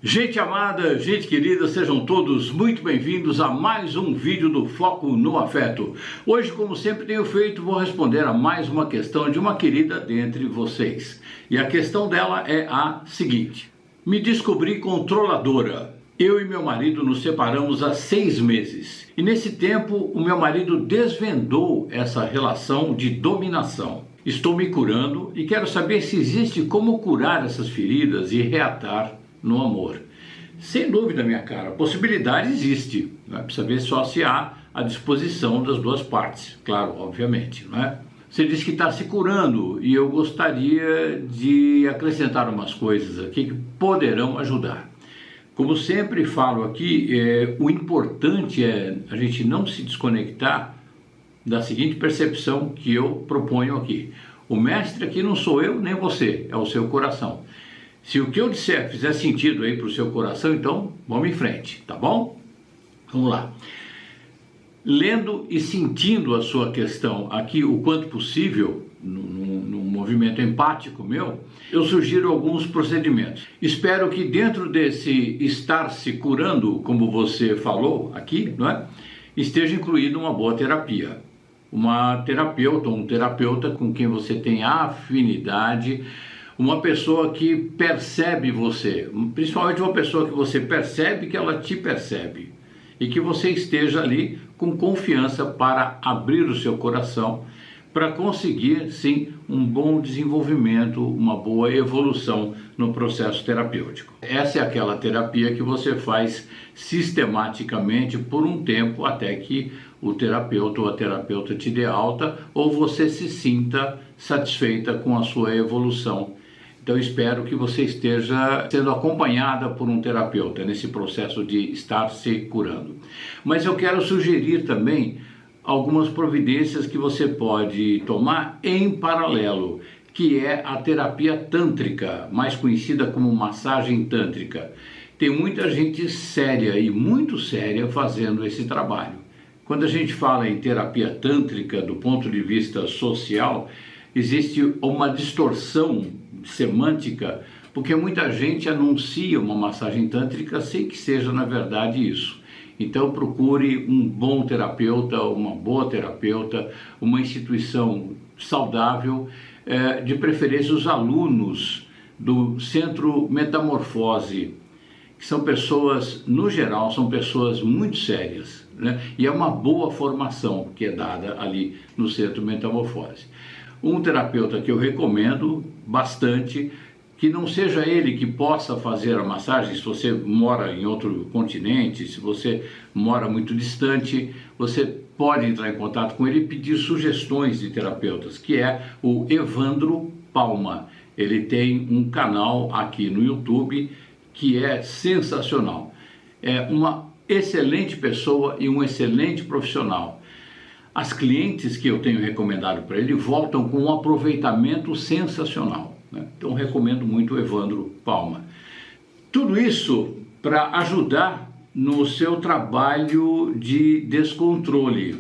Gente amada, gente querida, sejam todos muito bem-vindos a mais um vídeo do Foco no Afeto. Hoje, como sempre tenho feito, vou responder a mais uma questão de uma querida dentre vocês. E a questão dela é a seguinte: me descobri controladora. Eu e meu marido nos separamos há 6 meses. E nesse tempo, o meu marido desvendou essa relação de dominação. Estou me curando e quero saber se existe como curar essas feridas e reatar no amor. Sem dúvida, minha cara, possibilidade existe, né? Precisa ver só se há a disposição das duas partes, claro, obviamente, não é? Você diz que está se curando e eu gostaria de acrescentar umas coisas aqui que poderão ajudar. Como sempre falo aqui, o importante é a gente não se desconectar da seguinte percepção que eu proponho aqui. O mestre aqui não sou eu nem você, é o seu coração. Se o que eu disser fizer sentido aí para o seu coração, então vamos em frente, tá bom? Vamos lá. Lendo e sentindo a sua questão aqui o quanto possível, num movimento empático meu, eu sugiro alguns procedimentos. Espero que dentro desse estar se curando, como você falou aqui, não é? Esteja incluída uma boa terapia. Uma terapeuta, um terapeuta com quem você tem afinidade, uma pessoa que percebe você, principalmente uma pessoa que você percebe que ela te percebe e que você esteja ali com confiança para abrir o seu coração, para conseguir, sim, um bom desenvolvimento, uma boa evolução no processo terapêutico. Essa é aquela terapia que você faz sistematicamente por um tempo até que o terapeuta ou a terapeuta te dê alta ou você se sinta satisfeita com a sua evolução. Então espero que você esteja sendo acompanhada por um terapeuta nesse processo de estar se curando. Mas eu quero sugerir também algumas providências que você pode tomar em paralelo, que é a terapia tântrica, mais conhecida como massagem tântrica. Tem muita gente séria e muito séria fazendo esse trabalho. Quando a gente fala em terapia tântrica do ponto de vista social, existe uma distorção semântica, porque muita gente anuncia uma massagem tântrica sem que seja na verdade isso. Então procure um bom terapeuta, uma boa terapeuta, uma instituição saudável, de preferência os alunos do Centro Metamorfose, que são pessoas, no geral, são pessoas muito sérias, né? E é uma boa formação que é dada ali no Centro Metamorfose. Um terapeuta que eu recomendo bastante, que não seja ele que possa fazer a massagem, se você mora em outro continente, se você mora muito distante, você pode entrar em contato com ele e pedir sugestões de terapeutas, que é o Evandro Palma. Ele tem um canal aqui no YouTube que é sensacional. É uma excelente pessoa e um excelente profissional. As clientes que eu tenho recomendado para ele voltam com um aproveitamento sensacional, né? Então recomendo muito o Evandro Palma. Tudo isso para ajudar no seu trabalho de descontrole.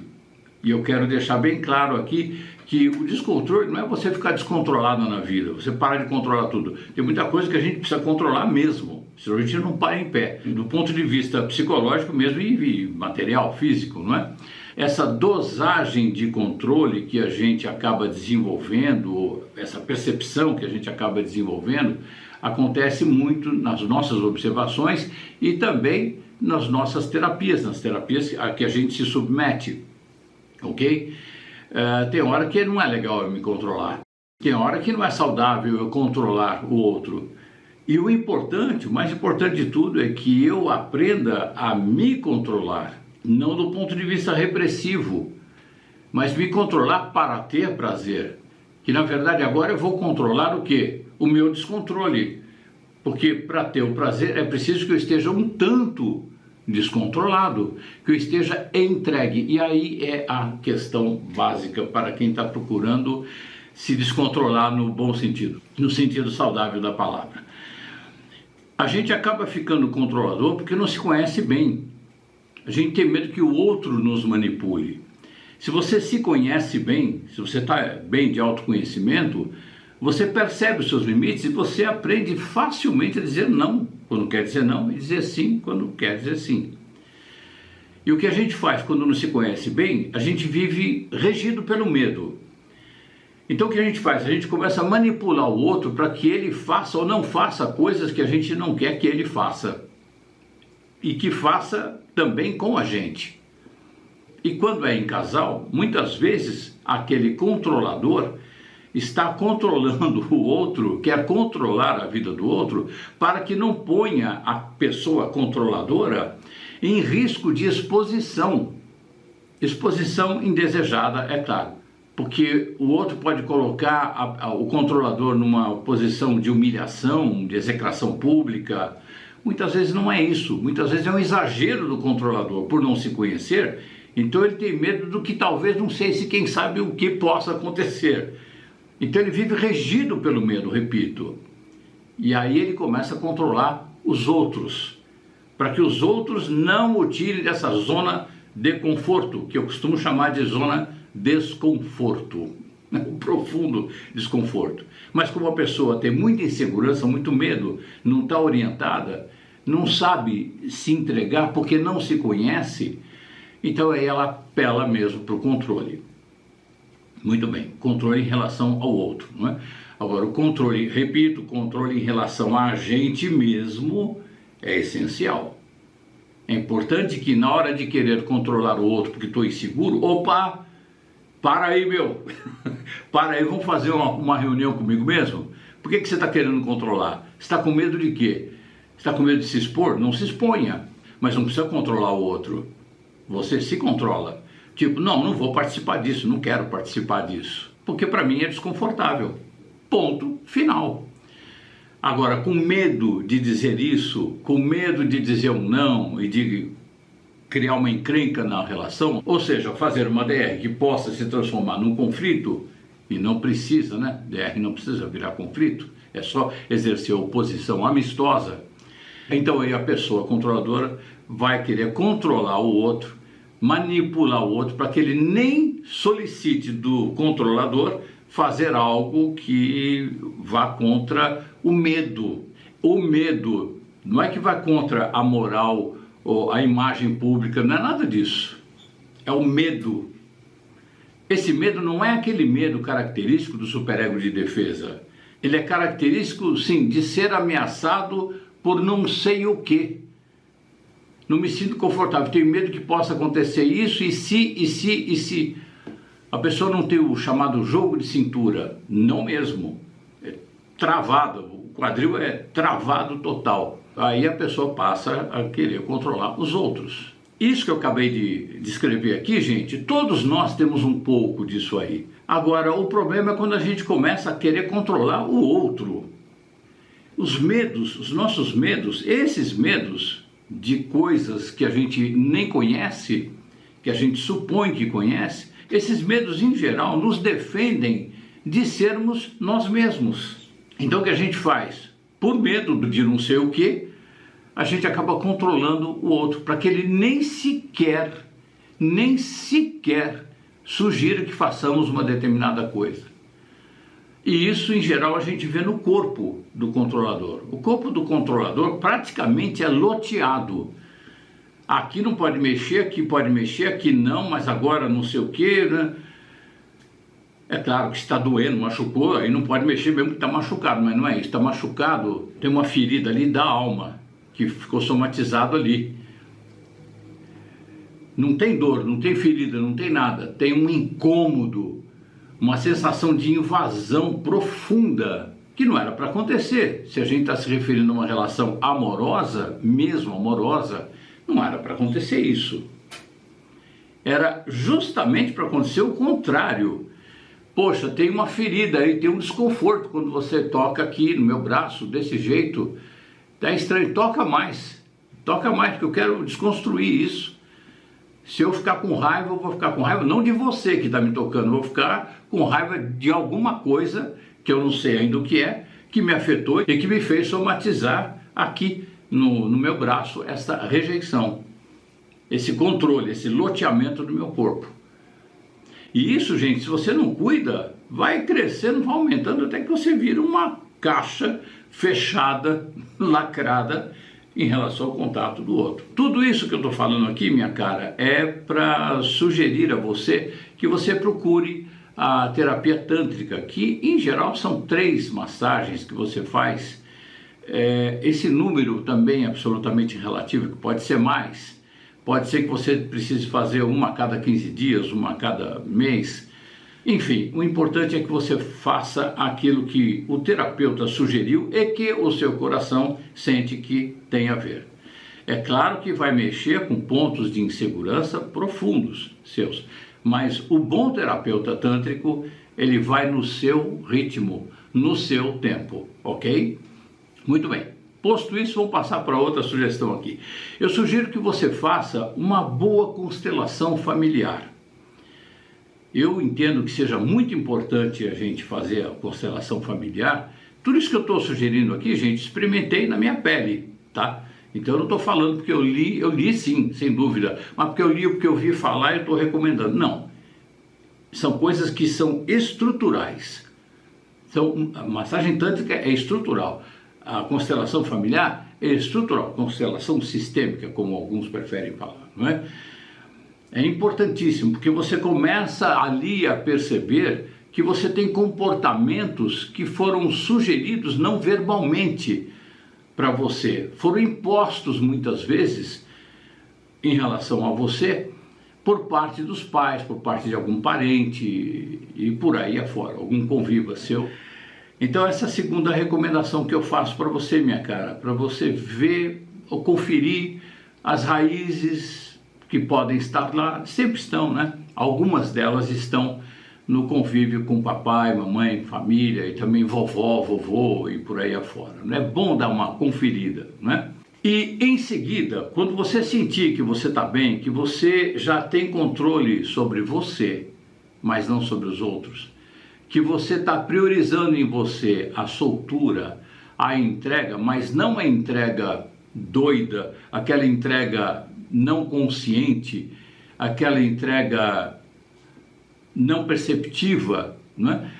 E eu quero deixar bem claro aqui que o descontrole não é você ficar descontrolado na vida, você parar de controlar tudo. Tem muita coisa que a gente precisa controlar mesmo, senão a gente não para em pé, do ponto de vista psicológico mesmo e material, físico, não é? Essa dosagem de controle que a gente acaba desenvolvendo, essa percepção que a gente acaba desenvolvendo, acontece muito nas nossas observações e também nas nossas terapias, nas terapias a que a gente se submete, ok? Tem hora que não é legal eu me controlar, tem hora que não é saudável eu controlar o outro. E o importante, o mais importante de tudo é que eu aprenda a me controlar, não do ponto de vista repressivo, mas me controlar para ter prazer. Que na verdade agora eu vou controlar o quê? O meu descontrole. Porque para ter o prazer é preciso que eu esteja um tanto descontrolado, que eu esteja entregue. E aí é a questão básica para quem está procurando se descontrolar no bom sentido, no sentido saudável da palavra. A gente acaba ficando controlador porque não se conhece bem. A gente tem medo que o outro nos manipule. Se você se conhece bem, se você está bem de autoconhecimento, você percebe os seus limites e você aprende facilmente a dizer não. quando quer dizer não e dizer sim quando quer dizer sim. E o que a gente faz quando não se conhece bem, a gente vive regido pelo medo. Então o que a gente faz? A gente começa a manipular o outro para que ele faça ou não faça coisas que a gente não quer que ele faça. E que faça também com a gente. E quando é em casal, muitas vezes aquele controlador está controlando o outro, quer controlar a vida do outro, para que não ponha a pessoa controladora em risco de exposição. Exposição indesejada, é claro, porque o outro pode colocar o controlador numa posição de humilhação, de execração pública. Muitas vezes não é isso, muitas vezes é um exagero do controlador por não se conhecer, então ele tem medo do que talvez, não sei se quem sabe o que possa acontecer. Então ele vive regido pelo medo, repito, e aí ele começa a controlar os outros, para que os outros não o tirem dessa zona de conforto, que eu costumo chamar de zona desconforto, um profundo desconforto. Mas como a pessoa tem muita insegurança, muito medo, não está orientada, não sabe se entregar porque não se conhece, então aí ela apela mesmo para o controle. Muito bem, controle em relação ao outro, não é? Agora, o controle, repito, o controle em relação a gente mesmo é essencial. É importante que na hora de querer controlar o outro porque estou inseguro, opa, para aí, meu, para aí, vamos fazer uma reunião comigo mesmo? Por que você está querendo controlar? Você está com medo de quê? Você está com medo de se expor? Não se exponha, mas não precisa controlar o outro. Você se controla. Tipo, não vou participar disso, não quero participar disso, porque para mim é desconfortável. Ponto final. Agora, com medo de dizer isso, com medo de dizer um não e de criar uma encrenca na relação, ou seja, fazer uma DR que possa se transformar num conflito, e não precisa, né? DR não precisa virar conflito, é só exercer oposição amistosa. Então aí a pessoa controladora vai querer controlar o outro, manipular o outro para que ele nem solicite do controlador fazer algo que vá contra o medo. O medo não é que vai contra a moral ou a imagem pública, não é nada disso. É o medo. Esse medo não é aquele medo característico do superego de defesa. Ele é característico, sim, de ser ameaçado por não sei o quê. Não me sinto confortável, tenho medo que possa acontecer isso, e se. A pessoa não tem o chamado jogo de cintura, não mesmo, é travado, o quadril é travado total. Aí a pessoa passa a querer controlar os outros. Isso que eu acabei de descrever aqui, gente, todos nós temos um pouco disso aí. Agora, o problema é quando a gente começa a querer controlar o outro. Os medos, os nossos medos, esses medos de coisas que a gente nem conhece, que a gente supõe que conhece, esses medos em geral nos defendem de sermos nós mesmos. Então o que a gente faz? Por medo de não sei o que, a gente acaba controlando o outro, para que ele nem sequer sugira que façamos uma determinada coisa. E isso, em geral, a gente vê no corpo do controlador. O corpo do controlador praticamente é loteado. Aqui não pode mexer, aqui não, mas agora não sei o que, né? É claro que está doendo, machucou, aí não pode mexer mesmo que está machucado, mas não é isso. Está machucado, tem uma ferida ali da alma, que ficou somatizado ali. Não tem dor, não tem ferida, não tem nada. Tem um incômodo, uma sensação de invasão profunda, que não era para acontecer. Se a gente está se referindo a uma relação amorosa, mesmo amorosa, não era para acontecer isso. Era justamente para acontecer o contrário. Poxa, tem uma ferida aí, tem um desconforto quando você toca aqui no meu braço, desse jeito. Tá estranho, toca mais, porque eu quero desconstruir isso. Se eu ficar com raiva, eu vou ficar com raiva não de você que está me tocando, eu vou ficar com raiva de alguma coisa que eu não sei ainda o que é, que me afetou e que me fez somatizar aqui no meu braço essa rejeição, esse controle, esse loteamento do meu corpo. E isso, gente, se você não cuida, vai crescendo, vai aumentando até que você vira uma caixa fechada, lacrada, em relação ao contato do outro. Tudo isso que eu estou falando aqui, minha cara, é para sugerir a você que você procure a terapia tântrica, que em geral são 3 massagens que você faz. Esse número também é absolutamente relativo, que pode ser mais. Pode ser que você precise fazer uma a cada 15 dias, uma a cada mês. Enfim, o importante é que você faça aquilo que o terapeuta sugeriu e que o seu coração sente que tem a ver. É claro que vai mexer com pontos de insegurança profundos seus, mas o bom terapeuta tântrico, ele vai no seu ritmo, no seu tempo, ok? Muito bem. Posto isso, vamos passar para outra sugestão aqui. Eu sugiro que você faça uma boa constelação familiar. Eu entendo que seja muito importante a gente fazer a constelação familiar. Tudo isso que eu estou sugerindo aqui, gente, experimentei na minha pele, tá? Então eu não estou falando porque eu li sim, sem dúvida, mas porque eu li, porque eu vi falar e eu estou recomendando. Não. São coisas que são estruturais. Então, a massagem tântrica é estrutural. A constelação familiar é estrutural, constelação sistêmica, como alguns preferem falar, não é? É importantíssimo, porque você começa ali a perceber que você tem comportamentos que foram sugeridos não verbalmente para você, foram impostos muitas vezes em relação a você por parte dos pais, por parte de algum parente e por aí afora, algum convívio seu. Então essa é a segunda recomendação que eu faço para você, minha cara, para você ver ou conferir as raízes que podem estar lá, sempre estão, né? Algumas delas estão no convívio com papai, mamãe, família e também vovó, vovô e por aí afora. Não é bom dar uma conferida, né? E em seguida, quando você sentir que você está bem, que você já tem controle sobre você, mas não sobre os outros, que você está priorizando em você a soltura, a entrega, mas não a entrega doida, aquela entrega não consciente, aquela entrega não perceptiva, né?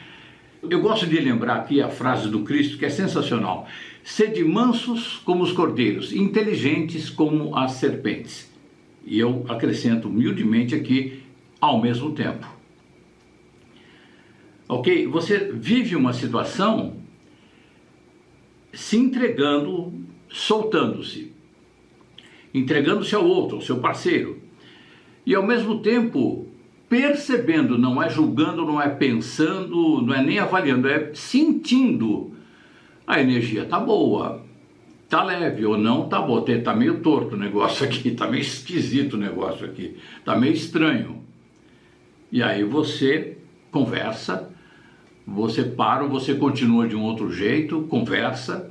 Eu gosto de lembrar aqui a frase do Cristo, que é sensacional: sede mansos como os cordeiros, inteligentes como as serpentes. E eu acrescento humildemente aqui, ao mesmo tempo. Ok? Você vive uma situação se entregando, soltando-se, entregando-se ao outro, ao seu parceiro, e ao mesmo tempo percebendo, não é julgando, não é pensando, não é nem avaliando, é sentindo. A energia tá boa, tá leve ou não tá boa, tá meio torto o negócio aqui, tá meio esquisito o negócio aqui, tá meio estranho. E aí você conversa, você para, você continua de um outro jeito, conversa,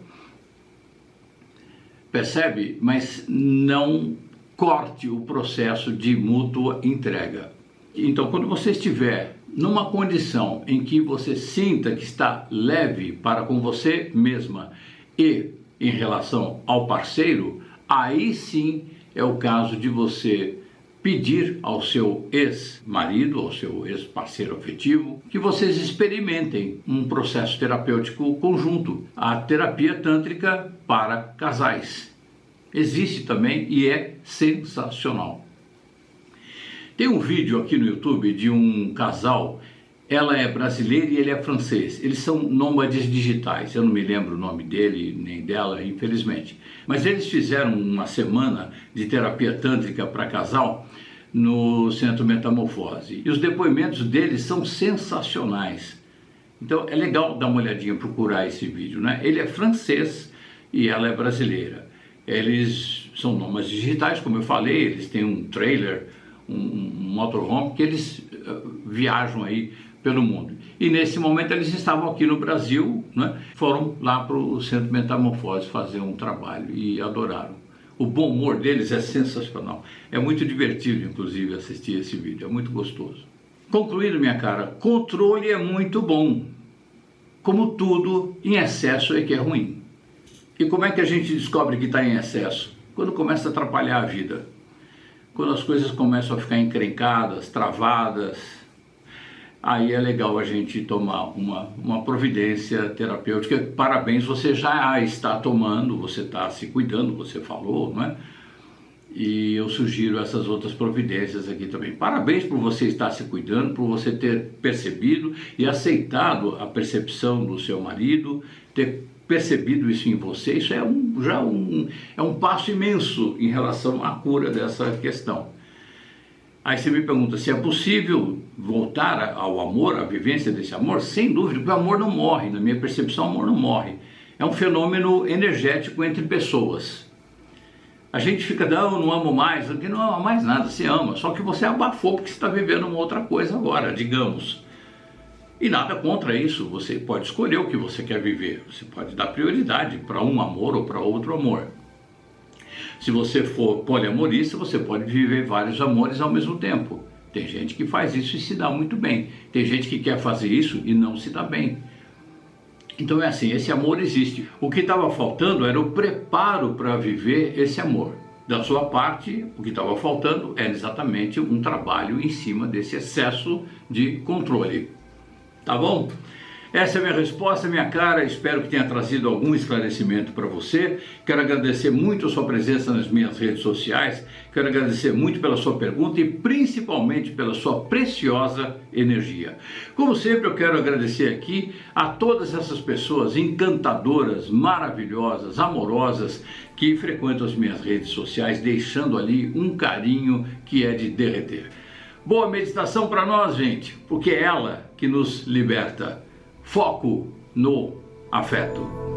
percebe? Mas não corte o processo de mútua entrega. Então, quando você estiver numa condição em que você sinta que está leve para com você mesma e em relação ao parceiro, aí sim é o caso de você pedir ao seu ex-marido, ao seu ex-parceiro afetivo, que vocês experimentem um processo terapêutico conjunto, a terapia tântrica para casais. Existe também e é sensacional. Tem um vídeo aqui no YouTube de um casal, ela é brasileira e ele é francês. Eles são nômades digitais, eu não me lembro o nome dele nem dela, infelizmente. Mas eles fizeram uma semana de terapia tântrica para casal no Centro Metamorfose. E os depoimentos deles são sensacionais. Então é legal dar uma olhadinha, procurar esse vídeo, né? Ele é francês e ela é brasileira. Eles são nômades digitais, como eu falei, eles têm um trailer, um motorhome, que eles viajam aí pelo mundo. E nesse momento eles estavam aqui no Brasil, né? Foram lá para o Centro Metamorfose fazer um trabalho e adoraram. O bom humor deles é sensacional. É muito divertido, inclusive, assistir esse vídeo, é muito gostoso. Concluindo, minha cara, controle é muito bom. Como tudo, em excesso é que é ruim. E como é que a gente descobre que está em excesso? Quando começa a atrapalhar a vida. Quando as coisas começam a ficar encrencadas, travadas, aí é legal a gente tomar uma providência terapêutica. Parabéns, você já está tomando, você está se cuidando, você falou, não é? E eu sugiro essas outras providências aqui também. Parabéns por você estar se cuidando, por você ter percebido e aceitado a percepção do seu marido, ter percebido isso em você. Isso é um passo imenso em relação à cura dessa questão. Aí você me pergunta se é possível voltar ao amor, à vivência desse amor? Sem dúvida, porque o amor não morre. Na minha percepção, o amor não morre. É um fenômeno energético entre pessoas. A gente fica, não amo mais, porque não ama mais nada, se ama, só que você abafou porque você está vivendo uma outra coisa agora, digamos. E nada contra isso, você pode escolher o que você quer viver, você pode dar prioridade para um amor ou para outro amor. Se você for poliamorista, você pode viver vários amores ao mesmo tempo. Tem gente que faz isso e se dá muito bem, tem gente que quer fazer isso e não se dá bem. Então é assim, esse amor existe. O que estava faltando era o preparo para viver esse amor. Da sua parte, o que estava faltando era exatamente um trabalho em cima desse excesso de controle. Tá bom? Essa é a minha resposta, minha cara. Espero que tenha trazido algum esclarecimento para você. Quero agradecer muito a sua presença nas minhas redes sociais. Quero agradecer muito pela sua pergunta e principalmente pela sua preciosa energia. Como sempre, eu quero agradecer aqui a todas essas pessoas encantadoras, maravilhosas, amorosas que frequentam as minhas redes sociais, deixando ali um carinho que é de derreter. Boa meditação para nós, gente, porque é ela que nos liberta. Foco no afeto.